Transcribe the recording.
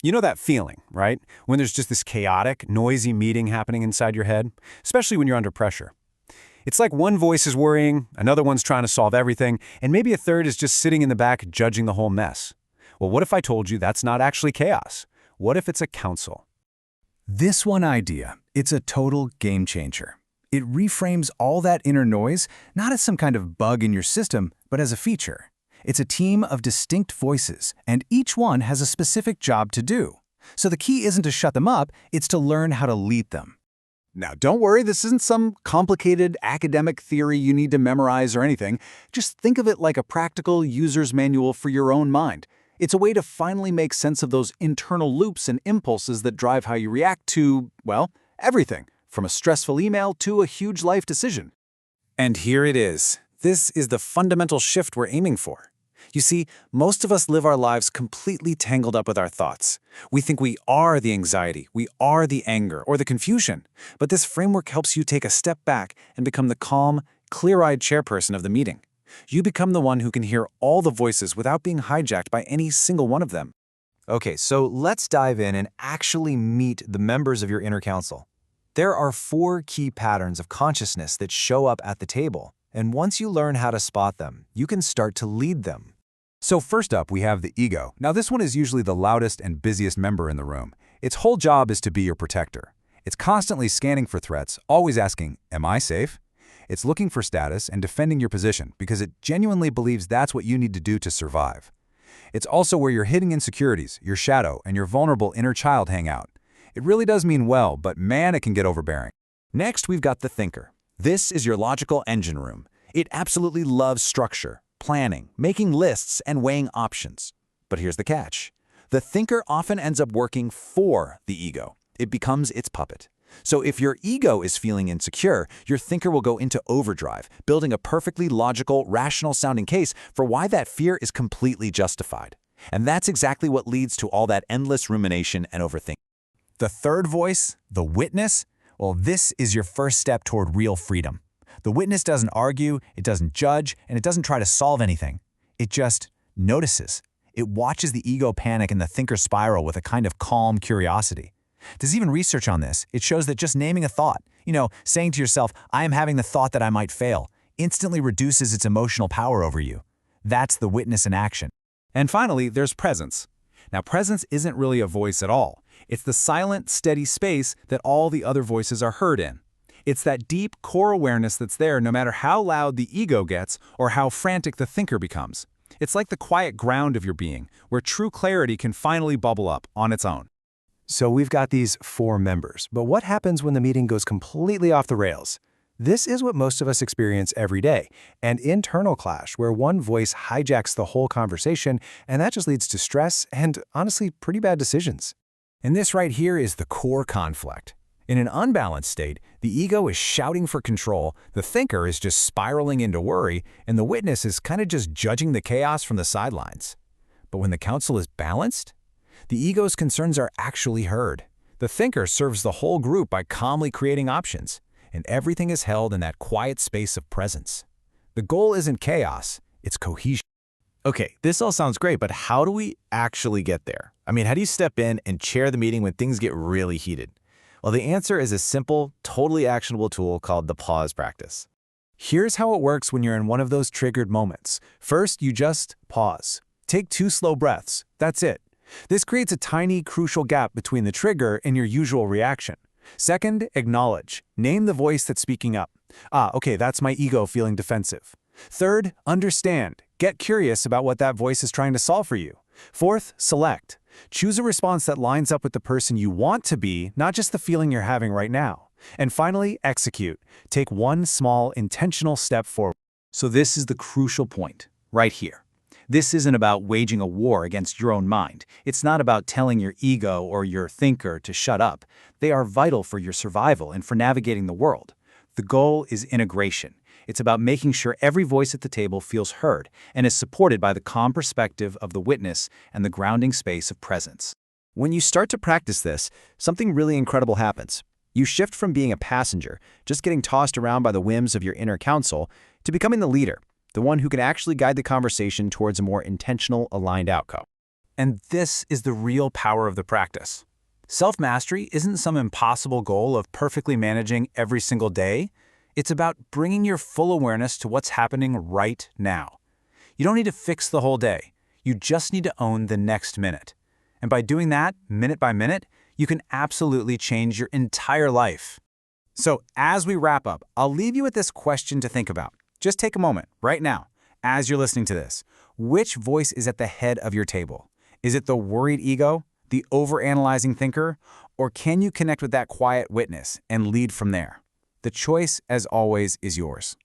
You know that feeling, right? When there's just this chaotic, noisy meeting happening inside your head, especially when you're under pressure. It's like one voice is worrying, another one's trying to solve everything, and maybe a third is just sitting in the back judging the whole mess. Well, what if I told you that's not actually chaos? What if it's a council? This one idea, it's a total game changer. It reframes all that inner noise, not as some kind of bug in your system, but as a feature. It's a team of distinct voices, and each one has a specific job to do. So the key isn't to shut them up, it's to learn how to lead them. Now, don't worry, this isn't some complicated academic theory you need to memorize or anything. Just think of it like a practical user's manual for your own mind. It's a way to finally make sense of those internal loops and impulses that drive how you react to, well, everything, from a stressful email to a huge life decision. And here it is. This is the fundamental shift we're aiming for. You see, most of us live our lives completely tangled up with our thoughts. We think we are the anxiety, we are the anger, or the confusion. But this framework helps you take a step back and become the calm, clear-eyed chairperson of the meeting. You become the one who can hear all the voices without being hijacked by any single one of them. Okay, so let's dive in and actually meet the members of your inner council. There are 4 key patterns of consciousness that show up at the table, and once you learn how to spot them, you can start to lead them. So first up, we have the ego. Now this one is usually the loudest and busiest member in the room. Its whole job is to be your protector. It's constantly scanning for threats, always asking, "Am I safe?" It's looking for status and defending your position because it genuinely believes that's what you need to do to survive. It's also where your hidden insecurities, your shadow, and your vulnerable inner child hang out. It really does mean well, but man, it can get overbearing. Next, we've got the thinker. This is your logical engine room. It absolutely loves structure, planning, making lists, and weighing options. But here's the catch. The thinker often ends up working for the ego. It becomes its puppet. So if your ego is feeling insecure, your thinker will go into overdrive, building a perfectly logical, rational-sounding case for why that fear is completely justified. And that's exactly what leads to all that endless rumination and overthinking. The third voice, the witness, well, this is your first step toward real freedom. The witness doesn't argue, it doesn't judge, and it doesn't try to solve anything. It just notices. It watches the ego panic and the thinker spiral with a kind of calm curiosity. There's even research on this. It shows that just naming a thought, saying to yourself, "I am having the thought that I might fail," instantly reduces its emotional power over you. That's the witness in action. And finally, there's presence. Now, presence isn't really a voice at all. It's the silent, steady space that all the other voices are heard in. It's that deep core awareness that's there no matter how loud the ego gets or how frantic the thinker becomes. It's like the quiet ground of your being, where true clarity can finally bubble up on its own. So we've got these 4 members, but what happens when the meeting goes completely off the rails? This is what most of us experience every day, an internal clash where one voice hijacks the whole conversation, and that just leads to stress and, honestly, pretty bad decisions. And this right here is the core conflict. In an unbalanced state, the ego is shouting for control, the thinker is just spiraling into worry, and the witness is kind of just judging the chaos from the sidelines. But when the council is balanced, the ego's concerns are actually heard. The thinker serves the whole group by calmly creating options, and everything is held in that quiet space of presence. The goal isn't chaos, it's cohesion. Okay, this all sounds great, but how do we actually get there? I mean, how do you step in and chair the meeting when things get really heated? Well, the answer is a simple, totally actionable tool called the pause practice. Here's how it works when you're in one of those triggered moments. First, you just pause. Take 2 slow breaths. That's it. This creates a tiny, crucial gap between the trigger and your usual reaction. Second, acknowledge. Name the voice that's speaking up. Okay, that's my ego feeling defensive. Third, understand. Get curious about what that voice is trying to solve for you. Fourth, select. Choose a response that lines up with the person you want to be, not just the feeling you're having right now. And finally, execute. Take one small, intentional step forward. So this is the crucial point, right here. This isn't about waging a war against your own mind. It's not about telling your ego or your thinker to shut up. They are vital for your survival and for navigating the world. The goal is integration. It's about making sure every voice at the table feels heard and is supported by the calm perspective of the witness and the grounding space of presence. When you start to practice this, something really incredible happens. You shift from being a passenger, just getting tossed around by the whims of your inner council, to becoming the leader, the one who can actually guide the conversation towards a more intentional, aligned outcome. And this is the real power of the practice. Self-mastery isn't some impossible goal of perfectly managing every single day. It's about bringing your full awareness to what's happening right now. You don't need to fix the whole day. You just need to own the next minute. And by doing that, minute by minute, you can absolutely change your entire life. So as we wrap up, I'll leave you with this question to think about. Just take a moment right now, as you're listening to this. Which voice is at the head of your table? Is it the worried ego, the overanalyzing thinker, or can you connect with that quiet witness and lead from there? The choice, as always, is yours.